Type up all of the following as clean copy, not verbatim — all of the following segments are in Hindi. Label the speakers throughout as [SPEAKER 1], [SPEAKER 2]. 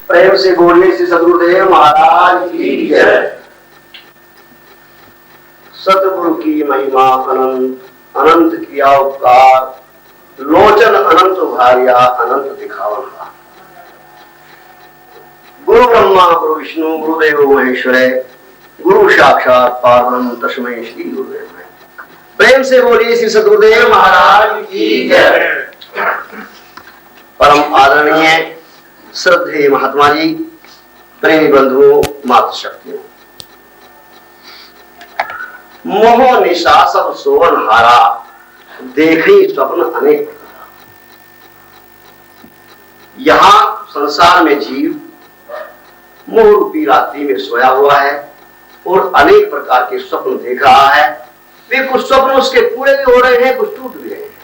[SPEAKER 1] प्रेम से बोलिए श्री सद्गुरुदेव महाराज की जय। सतगुरु की महिमा अनंत, अनंत किया उपकार, लोचन अनंत उभारिया, अनंत दिखावनहार। गुरु ब्रह्मा गुरु विष्णु गुरुदेव महेश्वरे, गुरु साक्षात परब्रह्म तस्मै श्री गुरुदेव। प्रेम से बोलिए श्री सद्गुरुदेव महाराज की जय। परम आदरणीय श्रद्धेय महात्मा जी, प्रेमी बंधुओं, मातृशक्तियों, मोह निशा सब सोवन हारा, देखी स्वप्न अनेक। यहां संसार में जीव मोह रूपी रात्रि में सोया हुआ है और अनेक प्रकार के स्वप्न देख रहा है। वे कुछ स्वप्न उसके पूरे भी हो रहे हैं, कुछ टूट भी रहे हैं,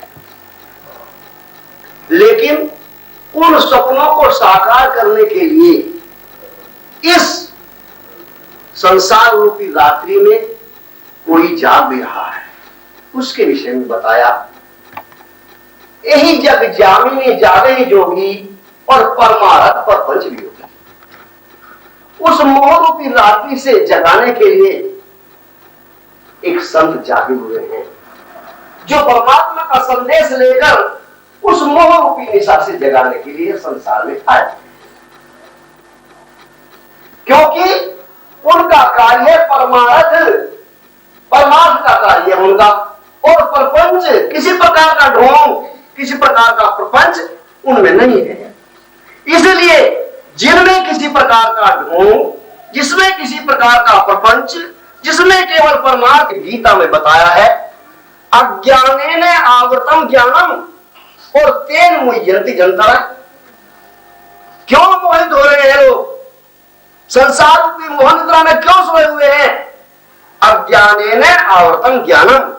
[SPEAKER 1] लेकिन उन स्वप्नों को साकार करने के लिए इस संसार रूपी रात्रि में कोई जाग भी रहा है। उसके विषय में बताया, यही जग जामिनी जागे जोगी और परमारथ पर पंच भी होगी। उस मोह रूपी रात्रि से जगाने के लिए एक संत जागे हुए हैं, जो परमात्मा का संदेश लेकर उस मोह रूपी निशा से जगाने के लिए संसार में आए। क्योंकि उनका कार्य परमार्थ, परमार्थ का कार्य है उनका, और प्रपंच किसी प्रकार का ढोंग, किसी प्रकार का प्रपंच उनमें नहीं है। इसलिए जिनमें किसी प्रकार का ढोंग, जिसमें किसी प्रकार का प्रपंच, जिसमें केवल परमार्थ, गीता में बताया है, अज्ञानेन आवृतम ज्ञानम और तेन मुह्यन्ति जनता। क्यों मोहित हो रहे हैं लोग? संसार रूपी मोह निद्रा में क्यों सोए हुए हैं? अज्ञानेन आवृतम ज्ञानम,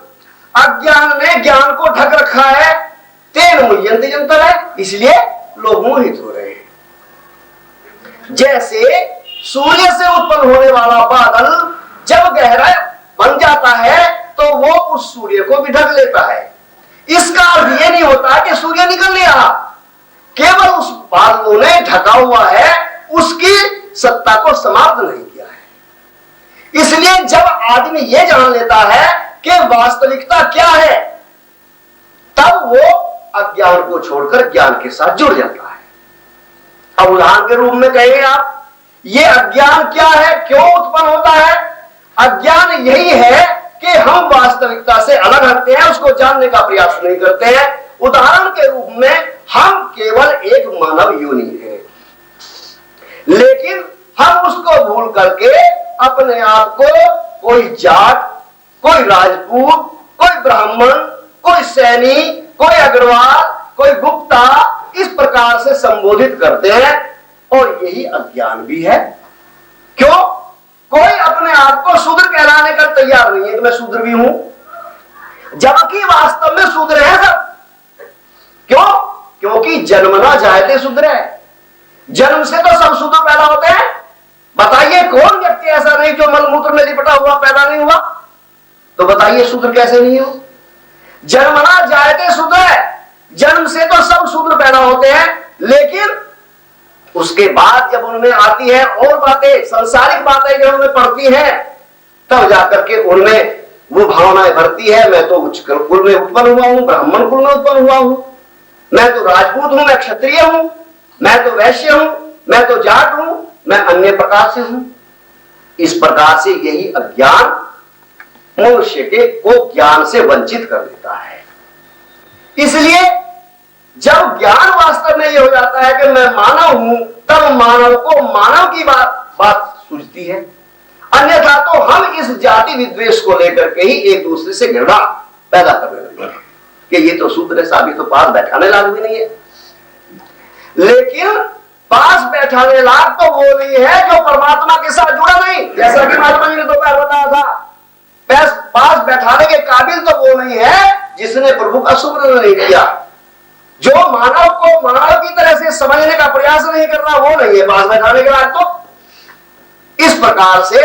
[SPEAKER 1] अज्ञान ने ज्ञान को ढक रखा है। तेन मुह्यन्ति जनता है, इसलिए लोग मोहित हो रहे हैं। जैसे सूर्य से उत्पन्न होने वाला बादल जब गहरा बन जाता है तो वो उस सूर्य को भी ढक लेता है। इसका अर्थ यह नहीं होता कि सूर्य निकल नहीं रहा, केवल उस बादलों ने ढका हुआ है, उसकी सत्ता को समाप्त नहीं किया है। इसलिए जब आदमी यह जान लेता है कि वास्तविकता क्या है, तब वो अज्ञान को छोड़कर ज्ञान के साथ जुड़ जाता है। अब उदाहरण के रूप में कहेंगे आप, ये अज्ञान क्या है, क्यों उत्पन्न होता है? अज्ञान यही है कि हम वास्तविकता से अलग हटते हैं, उसको जानने का प्रयास नहीं करते हैं। उदाहरण के रूप में हम केवल एक मानव योनि है, लेकिन हम उसको भूल करके अपने आप को कोई जाट, कोई राजपूत, कोई ब्राह्मण, कोई सैनी, कोई अग्रवाल, कोई गुप्ता, इस प्रकार से संबोधित करते हैं, और यही अज्ञान भी है। क्यों? कोई अपने आप को शूद्र कहलाने का तैयार नहीं है कि मैं शूद्र भी हूं, जबकि वास्तव में शूद्र है सब। क्यों? क्योंकि जन्मना जायते शूद्र है, जन्म से तो सब शूद्र पैदा होते हैं। बताइए कौन व्यक्ति ऐसा नहीं जो मलमूत्र में लिपटा हुआ पैदा नहीं हुआ? तो बताइए शूद्र कैसे नहीं हो? जन्मना जायते शूद्र है, जन्म से तो सब शूद्र पैदा होते हैं, लेकिन उसके बाद जब उनमें आती है और बातें, सांसारिक बातें जब उनमें पड़ती हैं, तब जाकर के उनमें वो भावनाएं भरती है, मैं तो उच्च कुल में उत्पन्न हुआ हूं, ब्राह्मण कुल में उत्पन्न हुआ हूं, मैं तो राजपूत हूं, मैं क्षत्रिय हूं, मैं तो वैश्य हूं, मैं तो जाट हूं, मैं अन्य प्रकार से हूं। इस प्रकार से यही अज्ञान मनुष्य को ज्ञान से वंचित कर देता है। इसलिए जब ज्ञान वास्तव में यह हो जाता है कि मैं मानव हूं, तब मानव को मानव की बात सूझती है। अन्यथा तो हम इस जाति विद्वेष को लेकर के ही एक दूसरे से घृणा पैदा करने लगे कि ये तो शूद्र है, तो पास बैठाने लायक भी नहीं है। लेकिन पास बैठाने लायक तो वो नहीं है जो परमात्मा के साथ जुड़ा नहीं, जैसा कि महात्मा जी ने दोपहर बताया था। पास बैठाने के काबिल तो वो नहीं है जिसने प्रभु का सुमरन नहीं किया। जो मानव को मानव की तरह से समझने का प्रयास नहीं कर रहा, वो नहीं है पास बैठाने के लायक। तो इस प्रकार से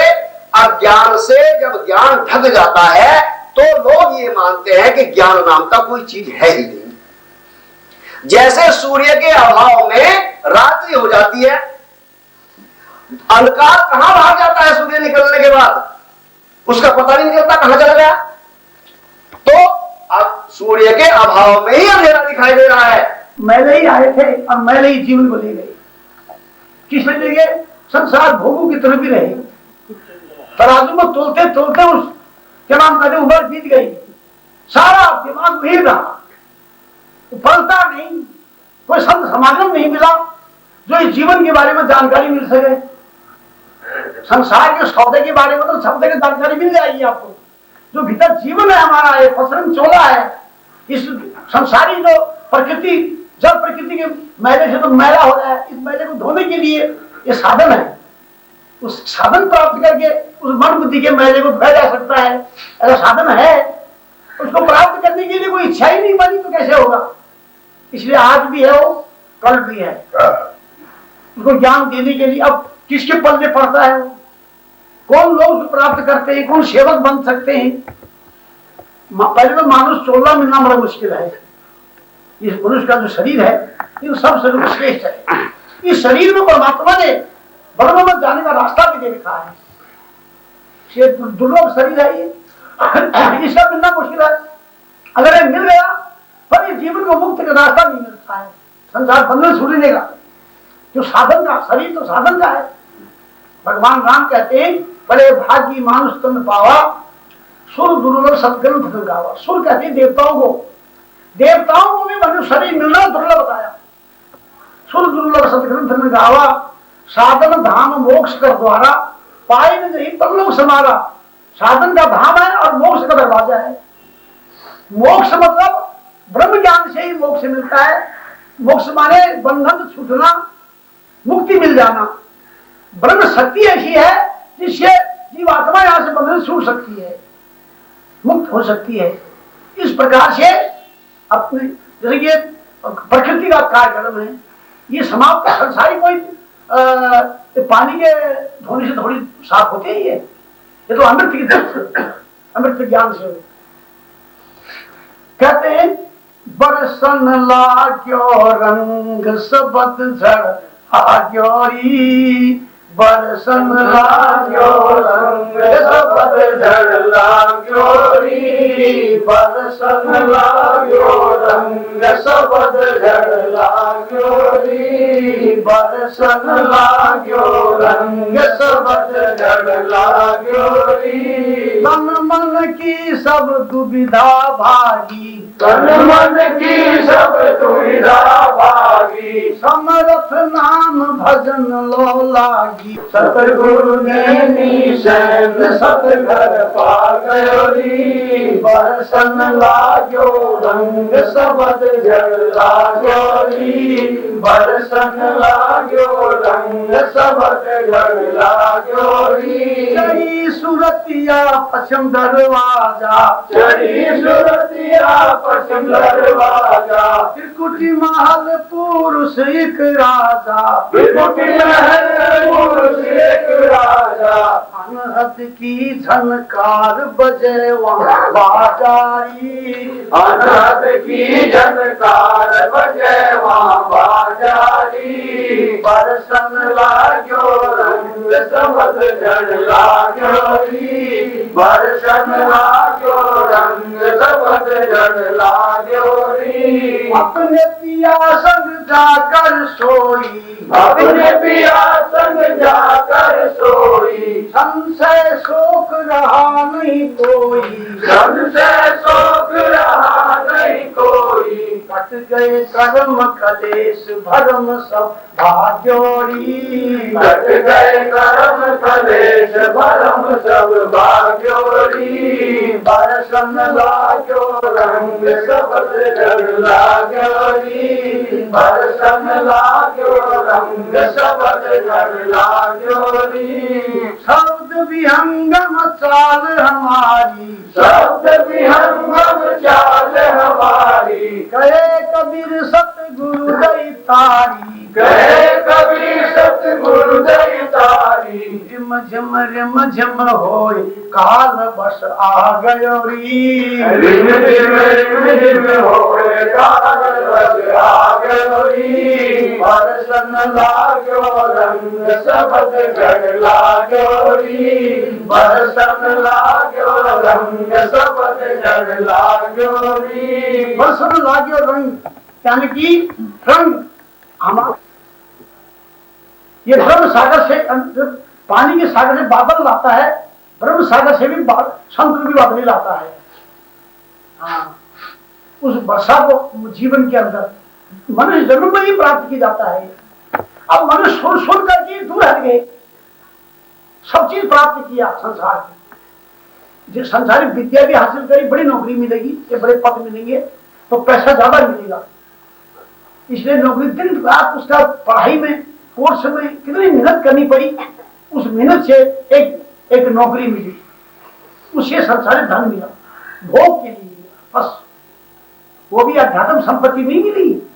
[SPEAKER 1] अज्ञान से जब ज्ञान ढक जाता है तो लोग ये मानते हैं कि ज्ञान नाम का कोई चीज है ही नहीं। जैसे सूर्य के अभाव में रात्रि हो जाती है, अंधकार कहां भाग जाता है सूर्य निकलने के बाद, उसका पता नहीं चलता कहां चला गया। तो अब सूर्य के अभाव में ही अंधेरा दिखाई दे रहा है।
[SPEAKER 2] मैले ही आए थे और मैले ही जीवन को ले गए। किस लिए? संसार भोगों की तरफ ही रहे। तराजू में तोलते तोलते उस क्या नाम कहते उम्र बीत गई, सारा दिमाग वही रहा, फलता नहीं, कोई संत समागम नहीं मिला जो इस जीवन के बारे में जानकारी मिल सके। संसार के सौदे के बारे में तो शब्द की जानकारी मिल जाएगी आपको, जो भीतर जीवन है हमारा, ये फसरन चोला है, इस संसारी जो प्रकृति, जब प्रकृति के मैले से तो मैला हो रहा है, इस मैले को धोने के लिए ये साधन है। उस साधन प्राप्त करके उस मन बुद्धि के मैले को धोया जा सकता है, ऐसा साधन है। उसको प्राप्त करने के लिए कोई इच्छा ही नहीं बनी तो कैसे होगा? इसलिए आज भी है वो, कल भी है। उसको ज्ञान देने के लिए अब किसके पल्ले पड़ता है वो? कौन लोग उसको प्राप्त करते हैं, कौन सेवक बन सकते हैं? पहले तो मानुष चोला मिलना बड़ा मुश्किल है। इस मनुष्य का जो शरीर है ये सब शरीर श्रेष्ठ है। इस शरीर में परमात्मा ने ब्रह्म में जाने का रास्ता भी दे रखा है। ये दुर्लभ शरीर है, ये इसका मिलना मुश्किल है। अगर ये मिल गया पर ये जीवन को मुक्त का रास्ता नहीं मिलता है, संसार बंधन छूटने का। जो साधन का शरीर तो साधन का है। भगवान राम कहते हैं बड़े भाग्य मानुष तन पावा, सुर दुर्लभ सत्ग्रंथ गावा। सुर कहते हैं देवताओं को, देवताओं को भी मनुष्य शरीर मिलना दुर्लभ बताया। सुर दुर्लभ सत्ग्रंथ में गावा, साधन धाम मोक्ष कर द्वारा, पाए नहीं परलोक समारा। साधन का धाम है और मोक्ष का दरवाजा है। मोक्ष मतलब ब्रह्म ज्ञान से ही मोक्ष मिलता है। मोक्ष माने बंधन छूटना, मुक्ति मिल जाना। ब्रह्म शक्ति ऐसी है जिससे जीवात्मा यहां से बंधन छूट सकती है, मुक्त हो सकती है। इस प्रकार से अपने जैसे ये प्रकृति का कार्यक्रम है, ये समाप्त संसारी कोई पानी के धोने से थोड़ी साफ होती है। ये तो अमृत की अमृत ज्ञान से कहते हैं बरसन लाग्यो रंग सबद झड़ आग्योरी। बरसन लाग्यो रंग सबद झड़ लाग्योरी। बरसन लाग्यो रंग सबद झड़ लाग्योरी। बरसन लाग्यो रंग सबद झड़ लाग्योरी। तन मन की सब दुविधा भागी, तन मन की सब दुविधा भागी। समरथ नाम भजन लो लागी। सतगुरु ने निशन सतघर पा गयोरी। बरसन लाग्यो रंग सबद झड़ लाग्योरी। बरसन लाग्यो रंग सबद झड़ लाग्योरी। चढ़ी सुरतिया पश्चिम दरवाजा, चढ़ी सुरतिया पश्चिम दरवाजा। त्रिकुटी महल पुरुष एक राजा, त्रिकुटी महल पुरुष एक राजा। अनहद की झनकार बजे वहाँ बाजारी। अनहद की झनकार बजे वहाँ बाजारी। बरसन लाग्यो रंग सबद झड़ लाग्योरी। बरसन लाग्यो रंग सबद झड़ लाग्योरी। अपने पिया संग जाकर सोई, अपने पिया संग जाकर सोई। संशय शोक रहा नहीं कोई, संशय शोक रहा नहीं कोई। कट गए कर्म कलेश भरम सब भाग्योरी। कट गए कर्म कलेश भरम सब भाग्योरी। बरसन लाग्यो रंग सबद झड़ लाग्योरी। बरसन लाग्यो रंग सबद झड़ लाग्योरी। शब्द विहंगम चाल हमारी, शब्द विहंगम चाल हमारी। कहे कबीर सतगुरु दई तारी, कहे कबीर सतगुरु दई तारी। जिम झिम रिम झिम होय काल बस आ गयो री।
[SPEAKER 3] रिम झिम होय काल बस आ गयो री। बरसन लाग्यो रंग सबद गढ़ लाग्यो री। बरसन लाग्यो रंग सबद गढ़ लाग्यो री।
[SPEAKER 2] बरसन लाग्यो रंग यानी कि रंग हमारा ये ब्रह्म सागर से पानी के सागर से बादल लाता है, ब्रह्म सागर से भी समुद्र भी बादल लाता है। हाँ, उस वर्षा को जीवन के अंदर मनुष्य जन्म में ही प्राप्त किया जाता है। अब मनुष्य सुन करके दूर हट गए, सब चीज प्राप्त किया संसार की, जो संसारिक विद्या भी हासिल करी, बड़ी नौकरी मिलेगी, ये बड़े पद मिलेंगे तो पैसा ज्यादा मिलेगा, इसलिए नौकरी दिन रात उसका पढ़ाई में कोर्स में कितनी मेहनत करनी पड़ी, उस मेहनत से एक नौकरी मिली, उसे संसारिक धन मिला, भोग के लिए मिला, बस वो भी अध्यात्म संपत्ति नहीं मिली।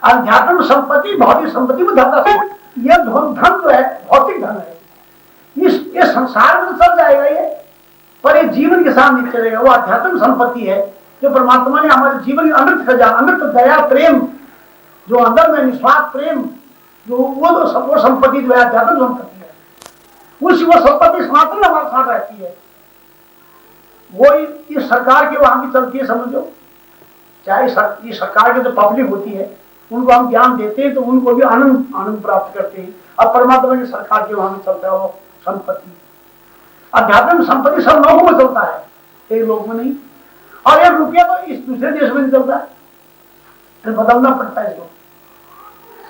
[SPEAKER 2] अध्यात्म संपत्ति भौतिक संपत्ति में धन, यह धन जो है भौतिक धन है, ये संसार में चल जाएगा ये, पर ये जीवन के साथ नहीं चलेगा। वो अध्यात्म संपत्ति है जो परमात्मा ने हमारे जीवन में अमृत खजाना, अमृत दया प्रेम जो अंदर में निस्वार्थ प्रेम जो वो संपत्ति जो है अध्यात्म संपत्ति है, वो संपत्ति सनातन हमारे साथ रहती है। वो इस सरकार के वहां भी चलती है, समझो, चाहे ये सरकार की जो पब्लिक होती है उनको हम ज्ञान देते हैं तो उनको भी आनंद प्राप्त करते हैं। अब परमात्मा की सरकार के वहां भी चलता है वो संपत्ति, अध्यात्म संपत्ति सब लोगों में चलता है, एक लोग में नहीं। और एक रुपया तो इस दूसरे देश में नहीं चलता है, तो बदलना पड़ता है इसको।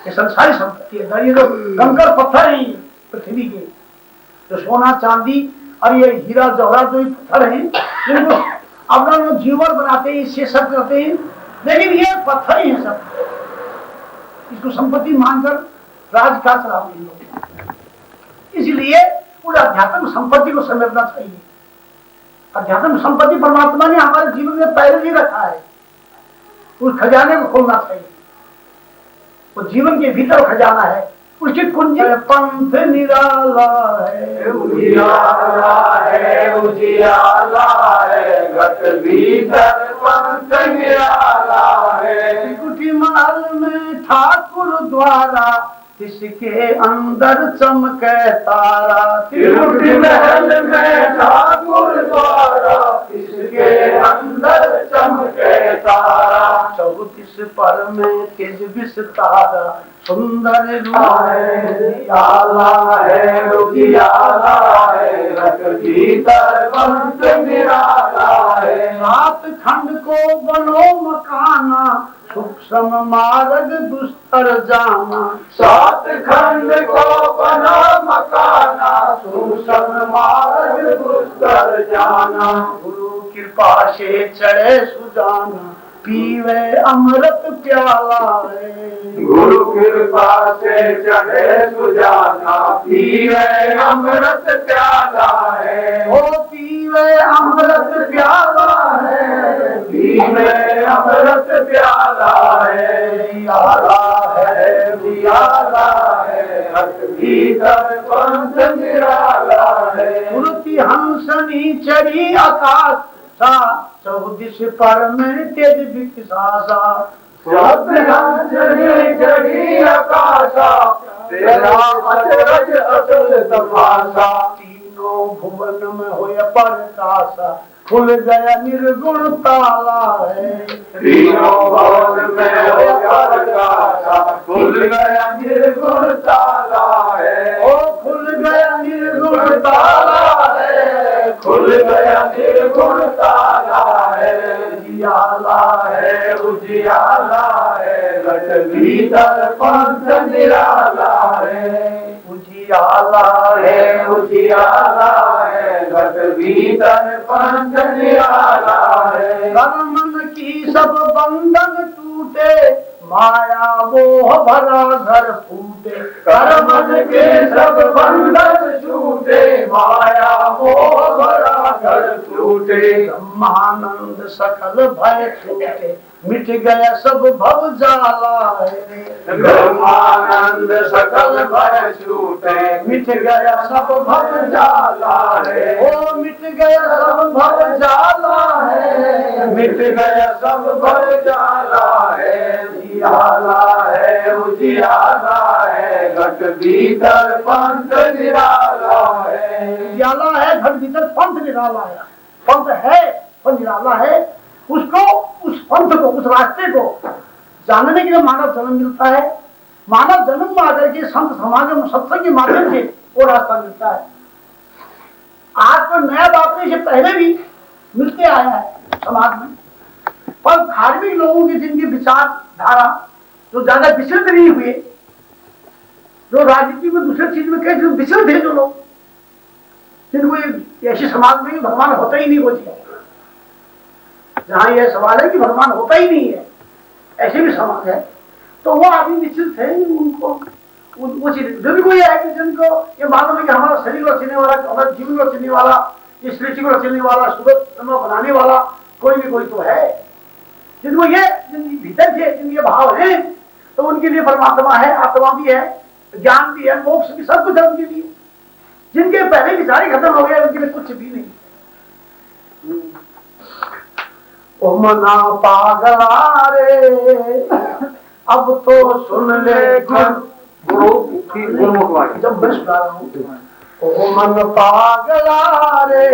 [SPEAKER 2] ये संसारी संपत्ति है, ये जो कंकर पत्थर है पृथ्वी के, जो सोना चांदी और ये हीरा जवाहरात जो पत्थर हैं जिनको अपना लोग जीवन बनाते हैं, इससे सब करते हैं, लेकिन ये पत्थर ही है सब, इसको संपत्ति मानकर राजकाज चलाते हैं लोग। इसलिए उस अध्यात्म संपत्ति को समझना चाहिए। अध्यात्म संपत्ति परमात्मा ने हमारे जीवन में पहले ही रखा है, उस खजाने को खोलना चाहिए। वो जीवन के भीतर खजाना है, उसकी कुंजी पंथ निराला है,
[SPEAKER 3] उजियाला है, उजियाला है, घट भीतर पंथ निराला है।
[SPEAKER 2] कुटी महल में ठाकुर द्वारा जिसके अंदर चमके तारा,
[SPEAKER 3] त्रिकुटी महल में ठाकुर द्वारा जिसके अंदर चमके तारा।
[SPEAKER 2] 34 पर में तेज विस्तारा सुंदर
[SPEAKER 3] उजियाला है, उजियाला है, घट भीतर पंथ निराला है।
[SPEAKER 2] 7 खंड को बनो मकाना सूक्ष्म मार्ग दुस्तर जाना,
[SPEAKER 3] 7 खंड को बना मकाना सूक्ष्म मार्ग दुस्तर जाना।
[SPEAKER 2] गुरु कृपा से चढ़े सुजाना पीवे अमृत प्याला है,
[SPEAKER 3] गुरु कृपा से चढ़े सुजाना पीवे अमृत प्याला है।
[SPEAKER 2] ओ पीवे अमृत प्याला है,
[SPEAKER 3] पीवे अमृत प्याला है। जियाला है, जियाला है, घट भीतर पंथ निराला है।
[SPEAKER 2] सुरति हंसनी चढ़ी आकाश सा 14 पर में तेज विकसासा,
[SPEAKER 3] चढ़ी आकाशा तेरा अचरज अचल तमाशा।
[SPEAKER 2] तीनों भुवन में होय प्रकाशा खुल गया निर्गुण ताला है,
[SPEAKER 3] तीनों भवन में हो प्रकाशा खुल गया निर्गुण ताला है।
[SPEAKER 2] ओ खुल गया निर्गुण ताला है,
[SPEAKER 3] खुल गया निर्गुण ताला है।
[SPEAKER 2] जियाला
[SPEAKER 3] है, उजियाला है, घट भीतर पंथ निराला है।
[SPEAKER 2] उजियाला
[SPEAKER 3] है, उजियाला है, घट भीतर पंथ निराला है।
[SPEAKER 2] मन की सब बंधन टूटे माया मोह भरा घर फूटे,
[SPEAKER 3] कर्मन के सब बंधन छूटे माया मोह भरा घर टूटे।
[SPEAKER 2] ब्रह्मानंद सकल भय छूटे मिट गया सब भव जाला रे,
[SPEAKER 3] ब्रह्मानंद सकल भय छूटे,
[SPEAKER 2] मिट गया सब भव जाला
[SPEAKER 3] है।
[SPEAKER 2] ओ मिट गया सब भव जाला है,
[SPEAKER 3] मिट गया सब भय जाला है, उजियाला है, उजियाला है, घट भीतर पंथ निराला है।
[SPEAKER 2] उजियाला है, घट भीतर पंथ निराला है। पंथ है, पंथ निराला है। उसको, उस पंथ को, उस रास्ते को जानने के लिए मानव जन्म मिलता है। मानव जन्म में आकर के संत समागम सत्संग के माध्यम से वो रास्ता मिलता है। आज तो नया बात नहीं, से पहले भी मिलते आया है समाज में, पर धार्मिक लोगों की जिनकी विचारधारा जो ज्यादा विचलित नहीं हुए, जो राजनीति में दूसरे चीज में कहे विचलित है, जो लोग जिनको ऐसे समाज में भगवान होता ही नहीं, वो चीज जहां यह सवाल है कि भगवान होता ही नहीं है, ऐसे भी समाज है, तो वो आदमी निश्चित है। उनको वो चीज जो भी कोई है कि जिनको ये मालूम है कि हमारा शरीर को चलने वाला, हमारे जीवन को चलने वाला, इस सृष्टि को चलने वाला, सुबह बनाने वाला कोई भी कोई तो है, जिनको ये जिनकी भीतर से जिनके भाव है, तो उनके लिए परमात्मा है, आत्मा भी है, ज्ञान भी है, मोक्ष भी, सब कुछ है उनके लिए। जिनके पहले विचार खत्म हो गया उनके लिए कुछ भी नहीं। ओ मना पागला रे, अब तो सुन ले गुरुमुख वाणी, जब मैं सुना रहा हूँ, ओ मन पागला रे,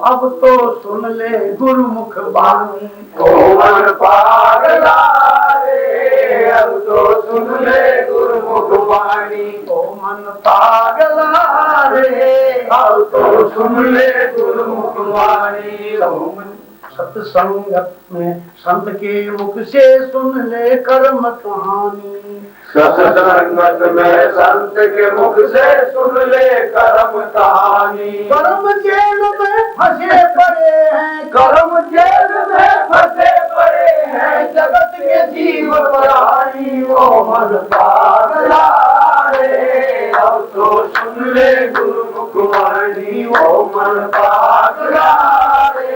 [SPEAKER 2] अब तो सुन ले गुरुमुख वाणी,
[SPEAKER 3] ओ मन पागला रे, अब तो सुन ले गुरुमुख वाणी,
[SPEAKER 2] ओ मन पागला रे,
[SPEAKER 3] अब तो सुन ले गुरुमुख वाणी।
[SPEAKER 2] सत्संगत में संत के मुख से सुन ले कर्म कहानी,
[SPEAKER 3] सत्संगत में संत के मुख से सुन ले कर्म कहानी।
[SPEAKER 2] कर्म जेल में फंसे पड़े हैं,
[SPEAKER 3] कर्म जेल में फंसे पड़े हैं, जगत के जीव प्राणी, वो मन पागला रे, अब तो सुन ले गुरुमुख वाणी, वो मन पागला रे,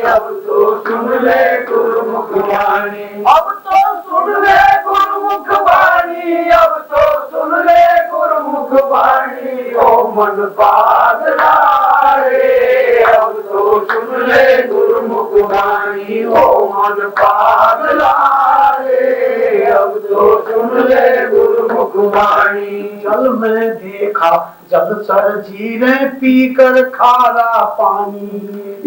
[SPEAKER 3] अब तो सुन ले गुरुमुख वाणी, अब तो सुन ले गुरुमुख वाणी, अब तो सुन ले गुरुमुख वाणी, ओ मन पागला रे, अब तो सुन ले गुरुमुख वाणी, ओ मन पागला रे, अब तो सुन ले गुरुमुख वाणी।
[SPEAKER 2] जल में देखा जल चर जीरे पी कर खारा पानी,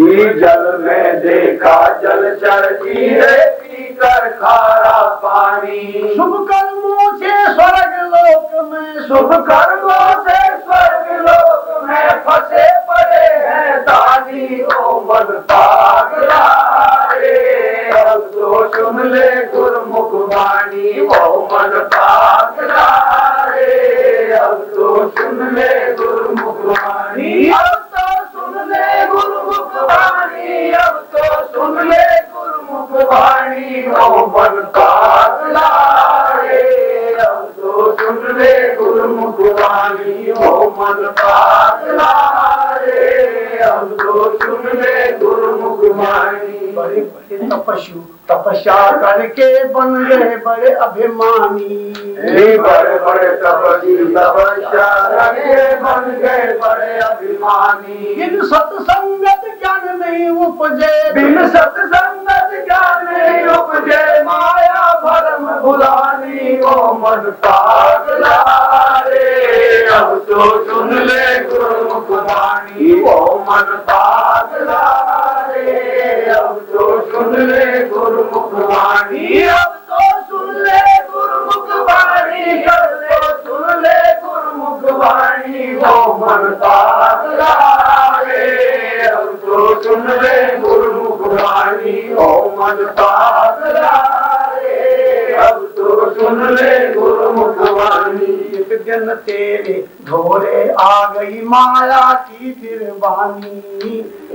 [SPEAKER 3] ये जल में देखा जल चर जीरे पी कर खारा पानी।
[SPEAKER 2] शुभ कर्मों से स्वर्ग लोक में,
[SPEAKER 3] शुभ कर्मों से स्वर्ग लोक में फंसे पड़े हैं दानी, ओ मन पागला रे, अब तो सुन ले गुरुमुख वाणी, ओ मन पागला रे, अब तो सुन ले गुरुमुख वाणी, अब तो सुन ले गुरुमुख वाणी, अब तो सुन ले गुरुमुख वाणी, ओ मन पागला रे, अब तो सुन ले गुरुमुख वाणी, ओ मन पागला रे, अब तो सुन ले गुरुमुख वाणी।
[SPEAKER 2] बड़े बड़े तपस्वी तपस्या करके बन गए बड़े अभिमानी,
[SPEAKER 3] बड़े बड़े तपस्वी तपस्या करके बन गए बड़े अभिमानी।
[SPEAKER 2] बिन सत्संगत ज्ञान नहीं उपजे,
[SPEAKER 3] बिन सत्संगत ज्ञान नहीं उपजे, माया भरम भुलानी, ओ मन पागला रे, अब तो सुन ले गुरुमुख वाणी, ओ मन पागला रे, अब तो सुन ले गुरुमुख वाणी, अब तो सुन ले गुरुमुख वाणी, अब तो सुन ले गुरुमुख वाणी, ओ मन पागला रे, अब तो सुन ले गुरुमुख वाणी, ओ मन पागला रे, अब तो सुन ले गुरुमुख वाणी।
[SPEAKER 2] एक दिन तेरे धोरे आ गई माया की फिर वाणी,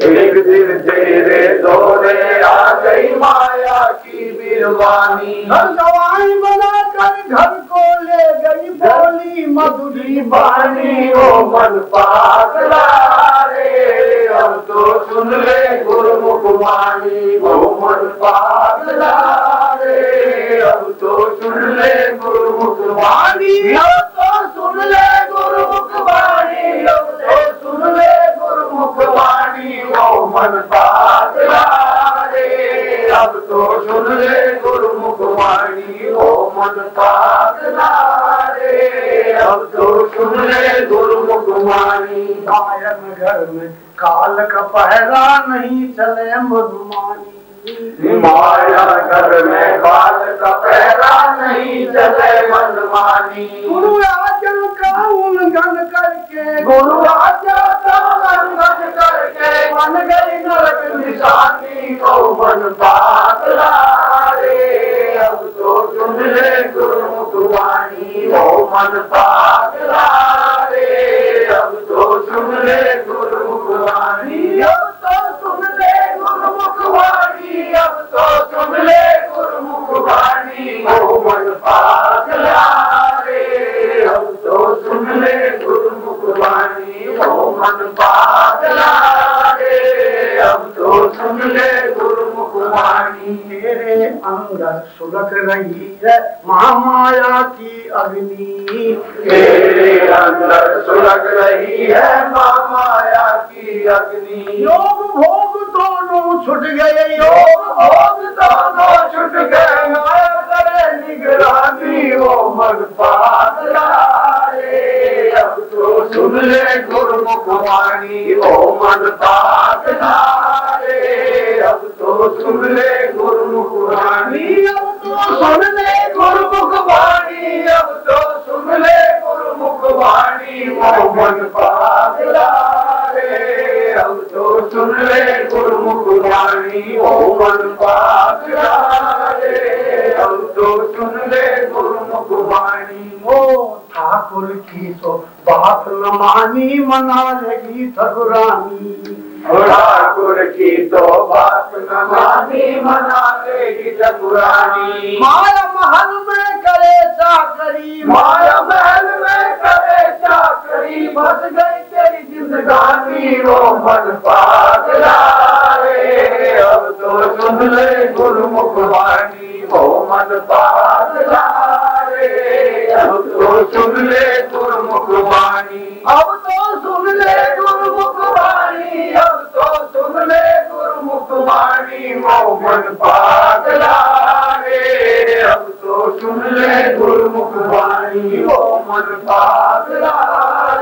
[SPEAKER 3] एक दिन तेरे दौरे आ गई माया की बिरवानी,
[SPEAKER 2] घर गवाई बनाकर घर को ले गई बोली मधुरी
[SPEAKER 3] बानी, ओ मन पागला रे, अब तो सुन ले गुरुमुख वाणी वो मन पागला रे। अब तो सुन ले गुरुमुख वाणी, अब तो सुन ले गुरुमुख वाणी, अब तो सुन ले गुरुमुख वाणी वो मन पागला रे। अब तो सुन ले गुरुमुख वाणी वो मन पागला रे। अब तो सुन ले गुरुमुख वाणी।
[SPEAKER 2] गायन घर में काल का पहरा नहीं चले मधुमानी।
[SPEAKER 3] माया घर में काल का पहरा नहीं चले मनमानी।
[SPEAKER 2] गुरु आज्ञा का उल्लंघन करके,
[SPEAKER 3] गुरु आज्ञा का उल्लंघन करके बन गई नरक निशानी को मन पागला रे। अब तो सुन ले गुरुमुख वाणी वो मन पागला रे। अब तो सुन ले गुरुमुख वाणी, अब तो सुन ले गुरुमुख वाणी, अब तो सुन ले गुरुमुख वाणी वो मन पागला रे। अब तो सुन ले गुरुमुख वाणी वो मन पागला रे। अब तो सुन ले गुरुमुख वाणी।
[SPEAKER 2] तेरे अंदर सुलग रही है महामाया की अग्नि।
[SPEAKER 3] तेरे अंदर सुलग रही है माया की अग्नि।
[SPEAKER 2] योग भोग दोनों छुट गए,
[SPEAKER 3] योग भोग दोनों छुट गए, माया करे निगरानी वो मन पागला रे। अब तो सुन ले गुरुमुख वाणी वो मन पागला रे। अब तो सुन ले गुरुमुख वाणी, अब तो सुन ले गुरुमुख वाणी, अब तो सुन ले गुरुमुख वाणी वो मन पागला रे। अब तो सुन ले गुरुमुख वाणी वो मन पागला रे। अब तो सुन ले गुरुमुख वाणी।
[SPEAKER 2] ओ ठाकुर की तो बात न मानी, मना लगी ठकुरानी।
[SPEAKER 3] ठाकुर की तो बात न मानी, मना लेगी ठकुरानी।
[SPEAKER 2] माया महल में करे चाकरी,
[SPEAKER 3] माया महल में करे चाकरी, बस गई तेरी जिंदगानी वो मन पागला रे। अब तो सुन ले गुरुमुख वाणी वो मन पागला रे। अब तो सुन ले गुरुमुख वाणी, अब तो सुन ले गुरुमुख वाणी, अब तो सुन ले गुरुमुख वाणी वो मन पागला रे। अब तो सुन ले गुरुमुख वाणी वो मन पागला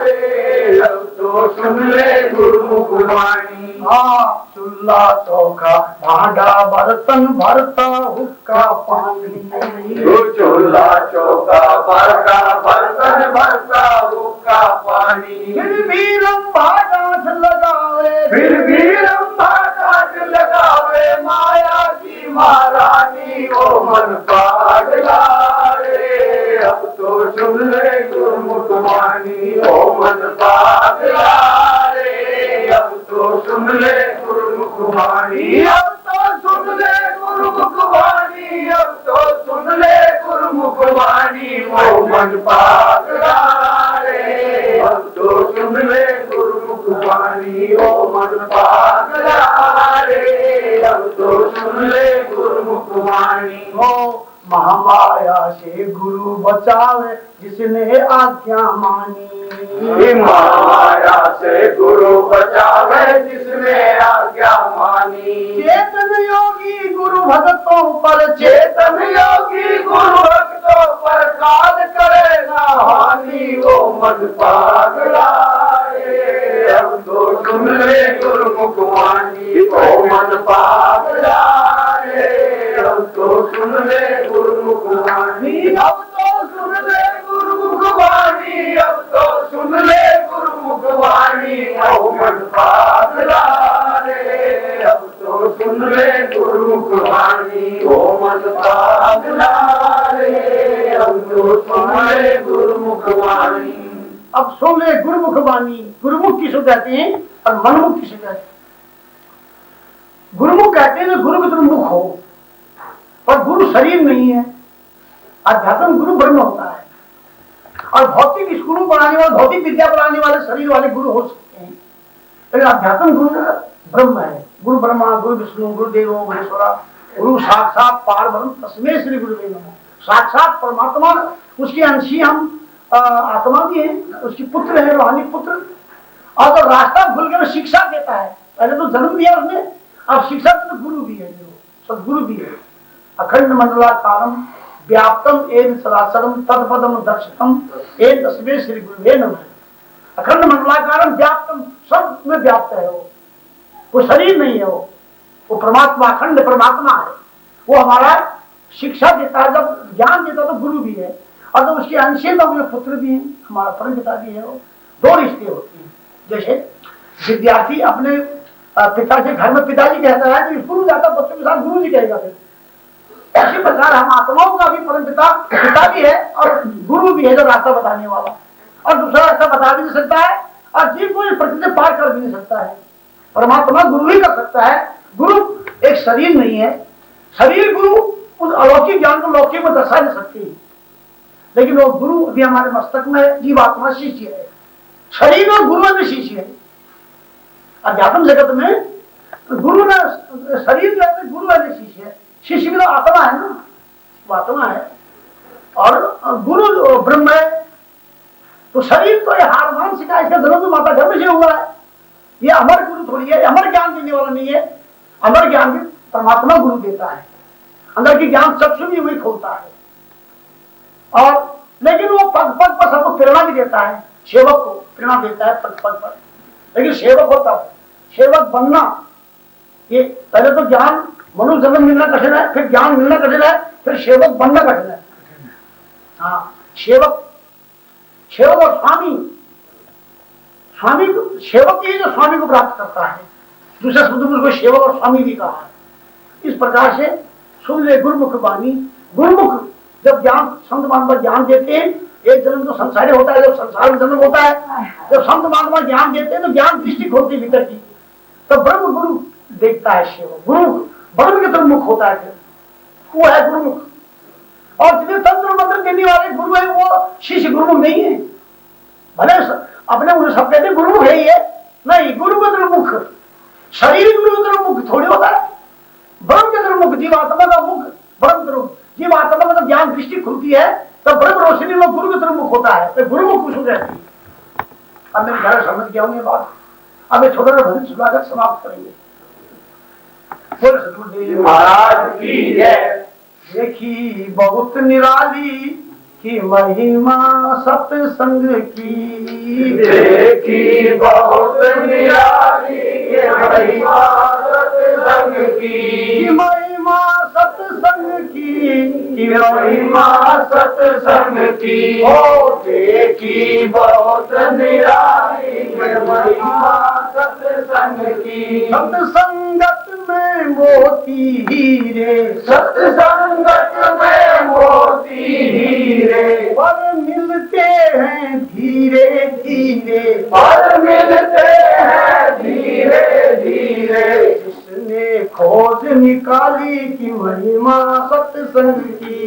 [SPEAKER 3] रे। अब तो सुन ले गुरुमुख वाणी।
[SPEAKER 2] हाँ चूल्हा चौका भांडा बर्तन भरता हुक्का पानी।
[SPEAKER 3] चूल्हा चौका भरता बर्तन भरता हुक्का पानी।
[SPEAKER 2] फिर भी लंबा डांस लगावे,
[SPEAKER 3] फिर भी लंबा डांस लगावे, माया की महारानी वो मन पागला रे। अब तो सुन ले गुरुमुख वाणी वो मन पागला रे। अब तो सुन ले गुरुमुख वाणी, अब तो सुन ले गुरुमुख वाणी, अब तो सुन ले गुरुमुख वाणी वो मन पागला रे। अब तो सुन ले गुरुमुख वाणी वो मन पागला रे। अब तो सुन ले गुरुमुख वाणी।
[SPEAKER 2] ओ महामाया से गुरु बचावे जिसने आज्ञा मानी।
[SPEAKER 3] माया से गुरु बचावे जिसने आज्ञा मानी।
[SPEAKER 2] चेतन योगी गुरु भक्तों पर,
[SPEAKER 3] चेतन योगी गुरु भक्तों पर काल करेगा हानि वो मन पागला रे। अब तो सुन ले गुरुमुख वाणी वो मन पागला रे। अब तो सुन ले गुरुमुख वाणी, अब तो सुन ले गुरुमुख वाणी, अब तो सुन ले गुरुमुख वाणी वो मन पागला रे। अब तो सुन ले गुरुमुख वाणी वो मन पागला रे। अब तो सुन ले गुरुमुख वाणी।
[SPEAKER 2] अब सुन ले गुरुमुख वाणी। गुरुमुख किसे कहते हैं और मनमुख किसे कहते हैं? गुरुमुख कहते हैं कि गुरु के तुम मुख हो, पर गुरु शरीर नहीं है। अध्यात्म गुरु ब्रह्म होता है, और भौतिक स्कूलों पढ़ाने वाले, भौतिक विद्या पढ़ाने वाले शरीर वाले गुरु हो सकते हैं, लेकिन अध्यात्म गुरु ब्रह्म है। गुरु ब्रह्मा गुरु विष्णु गुरु देवो महेश्वरा गुरु साक्षात पारब्रह्म तस्मै श्री गुरुवे नमः। साक्षात परमात्मा, उसकी अंशी हम आत्मा भी है, उसकी पुत्र है, रूहानी पुत्र। और तो रास्ता भूल के शिक्षा देता है। पहले तो जन्म दिया उसने, अब शिक्षा तो गुरु भी है, सदगुरु भी है। अखंड मंडलाकारम व्याप्तम एव सरासरम तत्पदम दर्शितम एव तस्मै श्री गुरुवे नमः। अखंड मंडलाकारम व्याप्तम, सब में व्याप्त है वो शरीर नहीं है, वो परमात्मा, अखंड परमात्मा है। वो हमारा शिक्षा देता है, जब ज्ञान देता तो गुरु भी है, और तो उसके अंश में पुत्र भी है, हमारा परम पिता भी है। वो दो रिश्ते होते हैं। जैसे विद्यार्थी अपने पिता के घर में पिताजी कहता है, तो स्कूल जाता बच्चों के साथ गुरु जी कहेगा। फिर इसी प्रकार हम आत्माओं का भी परम पिता भी है और गुरु भी है, जो रास्ता बताने वाला, और दूसरा रास्ता बता भी नहीं सकता है, और जीव को प्रकृति पार कर भी नहीं सकता है। परमात्मा गुरु ही कर सकता है। गुरु एक शरीर नहीं है, शरीर गुरु उस अलौकिक ज्ञान को लौकिक में दर्शा नहीं सकती, लेकिन वो गुरु अभी हमारे मस्तक में जीवात्मा शिष्य है। शरीर और गुरु में शिष्य है। अध्यात्म जगत में गुरु ना, शरीर जो है गुरु वाले शिष्य है, शिष्य भी तो आत्मा है ना, वो आत्मा है, और गुरु ब्रह्म है। तो शरीर तो ये हार मानसिक है, इसका जन्म तो माता गर्भ से हुआ है। ये अमर गुरु थोड़ी है, अमर ज्ञान देने वाला नहीं है। अमर ज्ञान भी परमात्मा गुरु देता है, अंदर की ज्ञान चक्षु भी वही खोलता है। और लेकिन वो पग पग पर सबको प्रेरणा भी देता है, सेवक को प्रेरणा देता है पग पग पर। लेकिन सेवक होता है, सेवक बनना, ये पहले तो ज्ञान, मनुष्य जन्म मिलना कठिन है, फिर ज्ञान मिलना कठिन है, फिर सेवक बनना कठिन है। हाँ, सेवक और स्वामी, स्वामी को सेवक ही जो स्वामी को प्राप्त करता है। दूसरे शब्द में उसको सेवक और स्वामी भी कहा है। इस प्रकार से सुन ले गुरुमुख वाणी। गुरुमुख जब ज्ञान संत महात्मा ज्ञान देते हैं, एक जन्म तो संसारी होता है, जब संसार में जन्म होता है, जब संत महात्मा ज्ञान देते हैं तो ज्ञान दृष्टि खोलती भीतर की, तो ब्रह्म गुरु देखता है सेवक। गुरु ब्रह्म के तरफ मुख होता है, फिर वो है गुरुमुख। और जितने तंत्र मंत्र देने वाले गुरु है, वो शिष्य गुरुमुख नहीं है। भले अपने उन्हें सब कहते गुरुमुख है, ये नहीं, गुरु के तरफ मुख, शरीर गुरु के तरफ मुख थोड़ी होता है। ब्रह्म के तरफ मुख, जीवात्मा का मुख ब्रह्म तरफ, जीवात्मा में जब ज्ञान दृष्टि खुलती है तब ब्रह्म रोशनी में गुरु की तरफ मुख होता है, तो गुरुमुख कुछ हो जाती है। अब मैं ज़्यादा समझ गया हूँ ये बात। अब एक छोटा सा भजन सुनाकर समाप्त करेंगे।
[SPEAKER 3] महाराज की जय।
[SPEAKER 2] देखी बहुत निराली की महिमा सत्संग की,
[SPEAKER 3] देखी बहुत निराली की महिमा सत्संग की,
[SPEAKER 2] महिमा सत्संग की
[SPEAKER 3] महिमा सत्संग की। ओ देखी बहुत निराली की महिमा सत्संग की।
[SPEAKER 2] सत्संगत में मोती हीरे,
[SPEAKER 3] सत्संगत में मोती हीरे,
[SPEAKER 2] पर मिलते हैं धीरे धीरे,
[SPEAKER 3] पर मिलते हैं धीरे धीरे।
[SPEAKER 2] जिसने खोज निकाली की महिमा सत्संग की,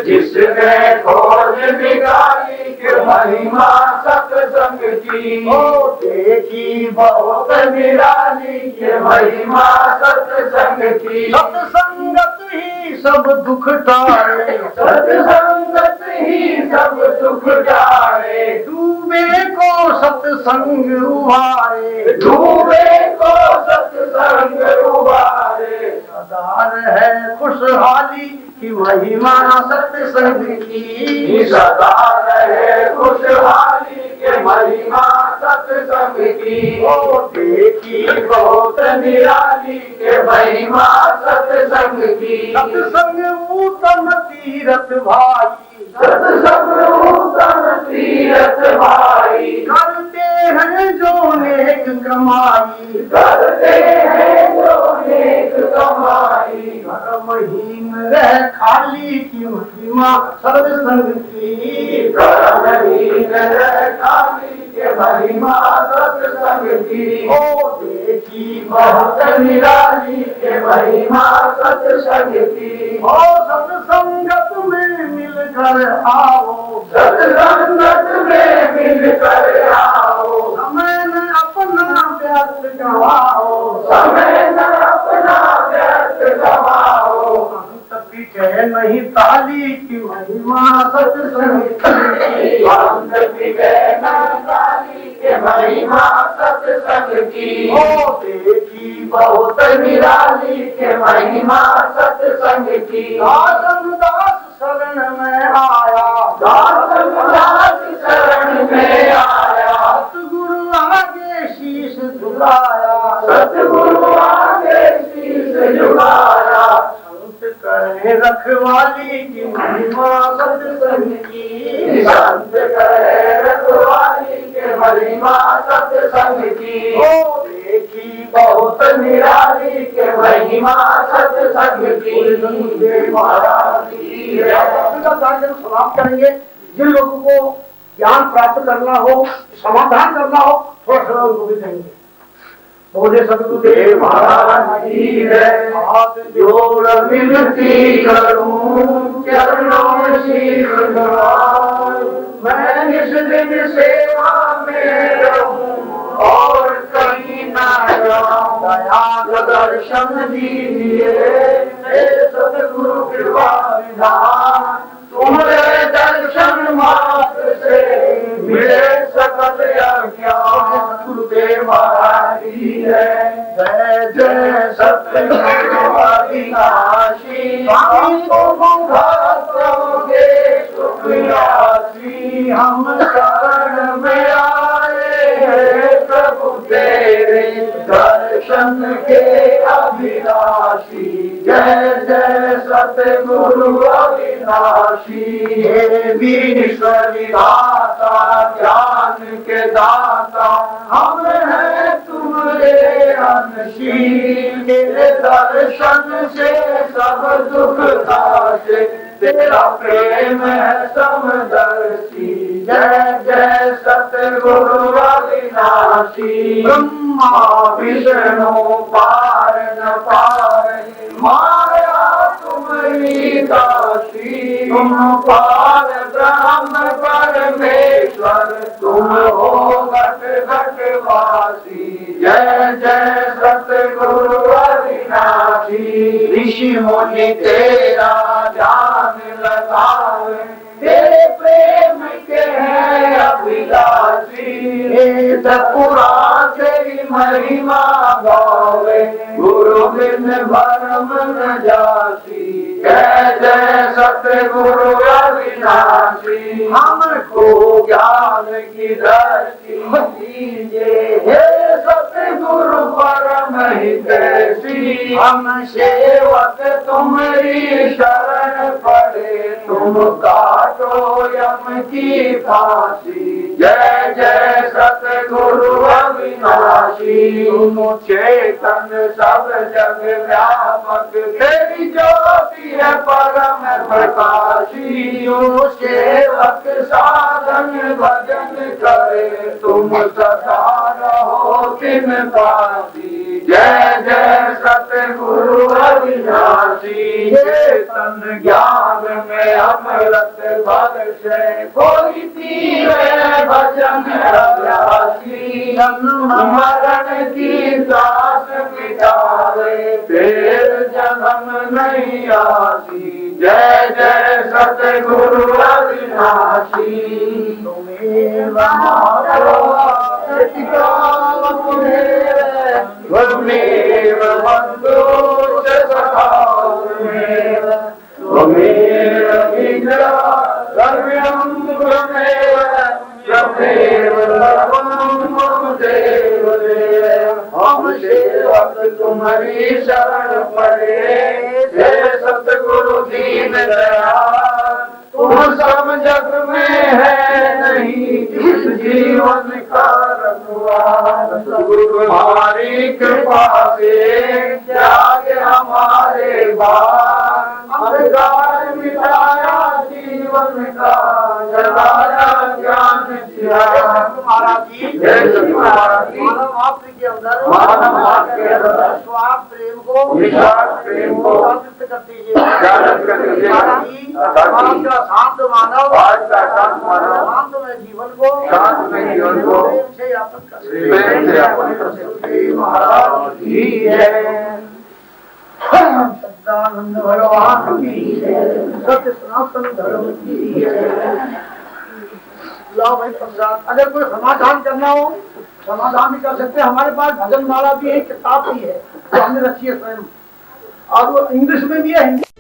[SPEAKER 3] जिसने खोज निकाली की महिमा सत्संग की।
[SPEAKER 2] ओ देखी
[SPEAKER 3] बहुत निराली की महिमा सत्संग की।
[SPEAKER 2] सत्संगत ही सब दुख टारे,
[SPEAKER 3] सत्संगत ही सब दुख टारे,
[SPEAKER 2] डूबे को सत्संग उबारे,
[SPEAKER 3] डूबे को सत्संग उबारे।
[SPEAKER 2] सदा है खुशहाली की महिमा सत्संग की,
[SPEAKER 3] सदा रहे खुशहाली के महिमा सत्संग की।
[SPEAKER 2] ओ देखी
[SPEAKER 3] बहुत निराली के महिमा सत्संग की।
[SPEAKER 2] सत्संग उत्तम तीरथ भाई,
[SPEAKER 3] सत्संग उत्तम तीरथ भाई,
[SPEAKER 2] करते हैं जो नेक कमाई,
[SPEAKER 3] करते हैं जो नेक कमाई।
[SPEAKER 2] कर्महीन रह खाली की महिमा सत्संग की,
[SPEAKER 3] कर्महीन रह खाली के महिमा सत्संग की।
[SPEAKER 2] ओ देखी
[SPEAKER 3] बहुत निराली के महिमा सत्संग की।
[SPEAKER 2] ओ सत्संगत में मिलकर आओ,
[SPEAKER 3] सत्संगत में मिलकर आओ,
[SPEAKER 2] समय न अपना व्यर्थ गवाओ,
[SPEAKER 3] समय न अपना व्यर्थ गवाओ।
[SPEAKER 2] अंत पीछे नहीं ताली की महिमा सत्संग की,
[SPEAKER 3] अंत पीछे न ताली के महिमा सत्संग की।
[SPEAKER 2] ओ देखी
[SPEAKER 3] बहुत निराली के महिमा सत्संग की।
[SPEAKER 2] दास शरण में आया,
[SPEAKER 3] दास शरण में आया,
[SPEAKER 2] सतगुरु आगे शीश झुकाया,
[SPEAKER 3] सतगुरु आगे शीश झुकाया।
[SPEAKER 2] संत करे रखवाली की महिमा सत्संग की,
[SPEAKER 3] संत करे रखवाली के महिमा सत्संग की।
[SPEAKER 2] ओ देखी
[SPEAKER 3] बहुत निराली के महिमा सत्संग की। महाराज की जय।
[SPEAKER 2] समाप्त करेंगे। जिन लोगों को ज्ञान प्राप्त करना हो, समाधान करना हो, थोड़ा सा उनको भी देंगे। बोले सतगुरुदेव
[SPEAKER 3] महाराज की जय।
[SPEAKER 2] हाथ
[SPEAKER 3] जोड़ विनती करूं चरणों में शीश नवाऊं। मैं इस दिन सेवा में रहूं और कहीं ना जाऊं। दया दर्शन दीजिए हे सतगुरु कृपा विधान। तुम्हारे दर्शन मात्र से मिले सकल ज्ञान। गुरुदेव महाराज की जय। जय जय सतगुरु अविनाशी। हम तुम भक्तों के सुखयासी। हम शरण में आए हैं प्रभु तेरे दर्शन के अभिलाषी। जय जय सतगुरु अविनाशी। हे ईश्वरी दाता ज्ञान के दाता, हम हैं तुम्हारे अंशी। तेरे दर्शन से सब दुख नाशे, तेरा प्रेम है समदर्शी। जय जय सतगुरु अविनाशी। ब्रह्मा विष्णु पार न पार, माया तुम्हारी दासी। तुम पार ब्रह्म परमेश्वर, तुम हो घट घट वासी। जय जय सतगुरु अविनाशी। ऋषि मुनि तेरा ध्यान लगावे, तेरे प्रेम के हैं अभिलाषी। वेद पुराण तेरी महिमा गावे, गुरु बिन भरम न जासी। जय जय सतगुरु अविनाशी। हमको ज्ञान की दृष्टि दीजिए हे सतगुरु परम हितैषी। हम सेवक तुम्हारी शरण पड़े, तुम काटो यम की फांसी। जय जय सतगुरु अविनाशी। तुम चेतन सब जग व्यापक, तेरी ज्योति है परम प्रकाशी। जो सेवक साधन भजन करे, तुम सदा रहो तिन पासी। जय जय सतगुरु अविनाशी। चेतन ज्ञान में अमृत बरसे, कोई पीवे भजन अभ्यासी। मरण की दास मिटावे, फिर जन्म नहीं आसी। जय जय सतगुरु अविनाशी। तुम्हें त्वमेव बन्धु च सखा त्वमेव, त्वमेव विद्या सर्वं त्वमेव, त्वमेव सर्वं मम देव देव। हम सेवक तुम्हारी शरण पड़े, हे सतगुरु दीन दयाल। तुम सब जग में है नहीं इस जीवन का रखवाला। सतगुरु हमारी कृपा से जागे हमारे बाल। अंधकार मिटाया जीवन का, जलाया ज्ञान महाराज जी। जय सतगुरु महाराज जी। मानव मात्र के अंदर स्वार्थ प्रेम को निस्वार्थ प्रेम को
[SPEAKER 2] जागृत कर दीजिए।
[SPEAKER 3] जागृत कर दीजिए।
[SPEAKER 2] आज का शांत मानव,
[SPEAKER 3] आज का शांत मानव
[SPEAKER 2] शांतमय जीवन को,
[SPEAKER 3] शांतमय जीवन को
[SPEAKER 2] प्रेम से यापन कर दीजिए।
[SPEAKER 3] प्रेम से यापन कर दीजिए। महाराज की है।
[SPEAKER 2] सच्चिदानंद भगवान की जय। सत्य सनातन धर्म की जय। लाओ भाई प्रसाद। अगर कोई समाधान करना हो समाधान भी कर सकते हैं। हमारे पास भजन माला भी है, किताब भी है, तो हमने रखी है स्वयं, और वो इंग्लिश में भी है, हिंदी